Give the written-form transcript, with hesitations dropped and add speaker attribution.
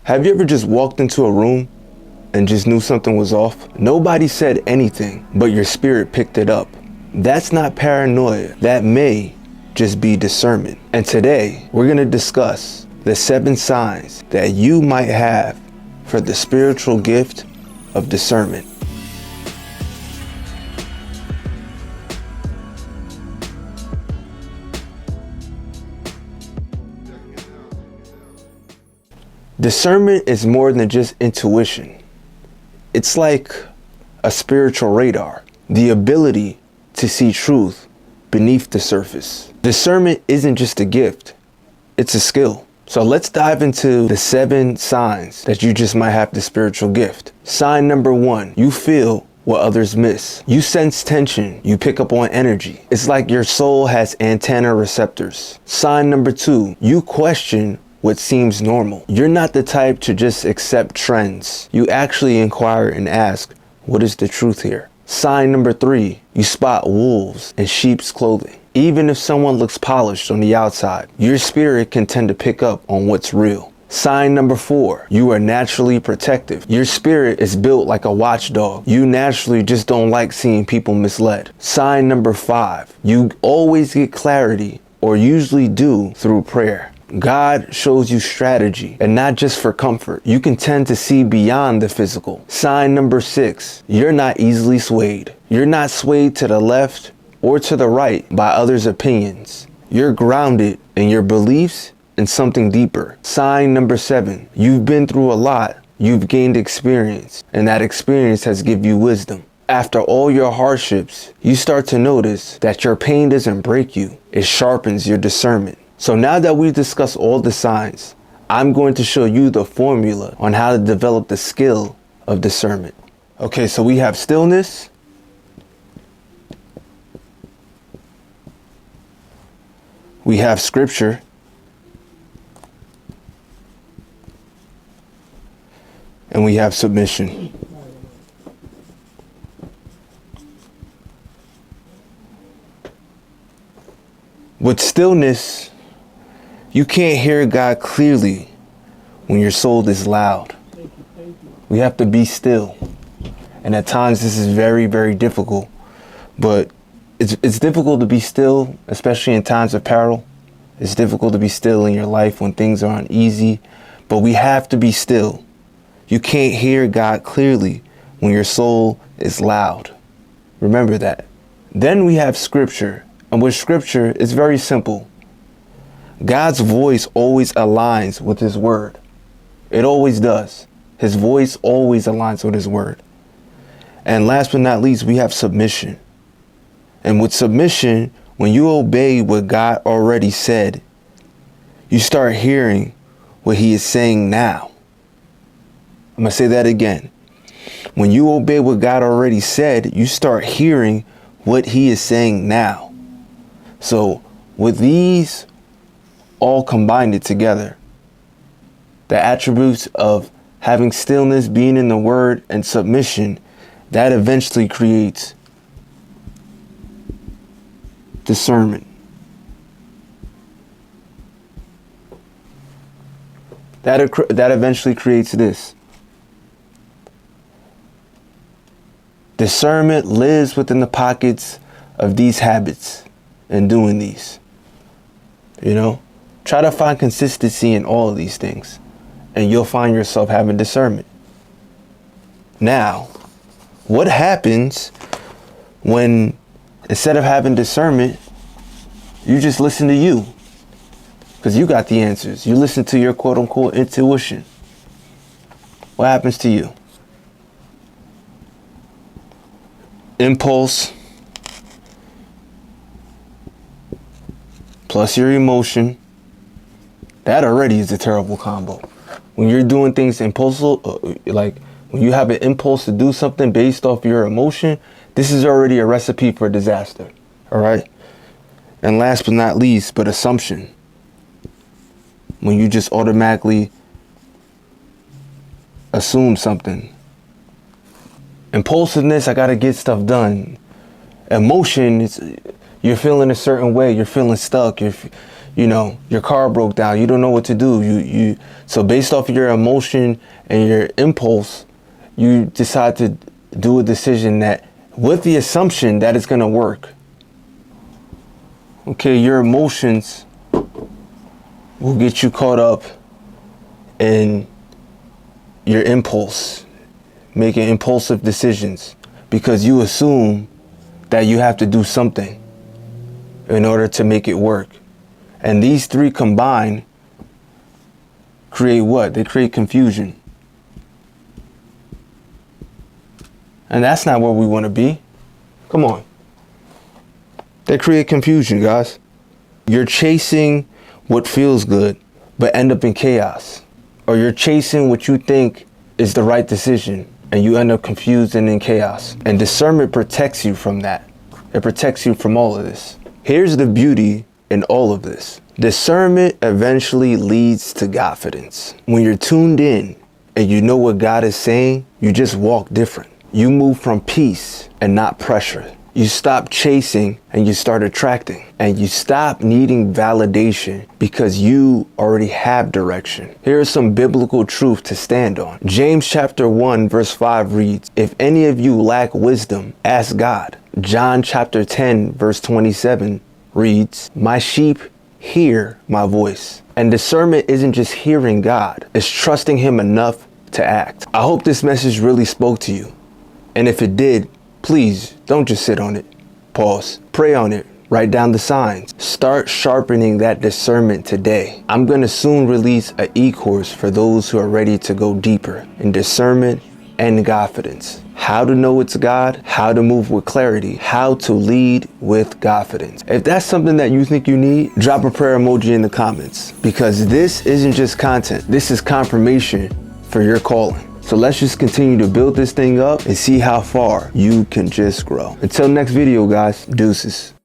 Speaker 1: Have you ever just walked into a room and just knew something was off? Nobody said anything, but your spirit picked it up. That's not paranoia. That may just be discernment. And today, we're going to discuss the 7 signs that you might have for the spiritual gift of discernment. Discernment is more than just intuition. It's like a spiritual radar, the ability to see truth beneath the surface. Discernment isn't just a gift, it's a skill. So let's dive into the 7 signs that you just might have the spiritual gift. Sign number 1, you feel what others miss. You sense tension, you pick up on energy. It's like your soul has antenna receptors. Sign number 2, you question what seems normal. You're not the type to just accept trends. You actually inquire and ask, what is the truth here? Sign number 3, you spot wolves in sheep's clothing. Even if someone looks polished on the outside, your spirit can tend to pick up on what's real. Sign number 4, you are naturally protective. Your spirit is built like a watchdog. You naturally just don't like seeing people misled. Sign number 5, you always get clarity, or usually do, through prayer. God shows you strategy, and not just for comfort. You can tend to see beyond the physical. Sign number 6, you're not easily swayed. You're not swayed to the left or to the right by others' opinions. You're grounded in your beliefs and something deeper. Sign number 7, you've been through a lot. You've gained experience, and that experience has given you wisdom. After all your hardships, you start to notice that your pain doesn't break you. It sharpens your discernment. So now that we've discussed all the signs, I'm going to show you the formula on how to develop the skill of discernment. Okay, so we have stillness, we have scripture, and we have submission. With stillness, you can't hear God clearly when your soul is loud. We have to be still. And at times this is very, very difficult. But it's difficult to be still, especially in times of peril. It's difficult to be still in your life when things are uneasy. But we have to be still. You can't hear God clearly when your soul is loud. Remember that. Then we have scripture. And with scripture, it's very simple. God's voice always aligns with his word. It always does. His voice always aligns with his word. And last but not least, we have submission. And with submission, when you obey what God already said, you start hearing what he is saying now. I'm going to say that again. When you obey what God already said, you start hearing what he is saying now. So with these all combined together, the attributes of having stillness, being in the word, and submission, that eventually creates discernment. That eventually creates this. Discernment lives within the pockets of these habits and doing these. You know? Try to find consistency in all of these things, and you'll find yourself having discernment. Now, what happens when instead of having discernment, you just listen to you? Because you got the answers. You listen to your quote unquote intuition. What happens to you? Impulse plus your emotion. That already is a terrible combo. When you're doing things impulsive, like when you have an impulse to do something based off your emotion, this is already a recipe for disaster. All right. And last but not least, but assumption. When you just automatically assume something. Impulsiveness, I got to get stuff done. Emotion, you're feeling a certain way. You're feeling stuck. you know, your car broke down. You don't know what to do. So based off of your emotion and your impulse, you decide to do a decision that with the assumption that it's going to work. Okay, your emotions will get you caught up in your impulse, making impulsive decisions because you assume that you have to do something in order to make it work. And these three combined create what? They create confusion. And that's not where we want to be. Come on. They create confusion, guys. You're chasing what feels good, but end up in chaos. Or you're chasing what you think is the right decision, and you end up confused and in chaos. And discernment protects you from that. It protects you from all of this. Here's the beauty in all of this. Discernment eventually leads to Godfidence. When you're tuned in and you know what God is saying, you just walk different. You move from peace and not pressure. You stop chasing and you start attracting. And you stop needing validation because you already have direction. Here's some biblical truth to stand on. James chapter 1 verse 5 reads, "If any of you lack wisdom, ask God." John chapter 10 verse 27 reads, "My sheep hear my voice." And discernment isn't just hearing God, it's trusting Him enough to act. I hope this message really spoke to you. And if it did, please don't just sit on it. Pause. Pray on it. Write down the signs. Start sharpening that discernment today. I'm going to soon release an e-course for those who are ready to go deeper in discernment and Godfidence. How to know it's God, how to move with clarity, how to lead with Godfidence. If that's something that you think you need, drop a prayer emoji in the comments, because this isn't just content. This is confirmation for your calling. So let's just continue to build this thing up and see how far you can just grow. Until next video, guys, deuces.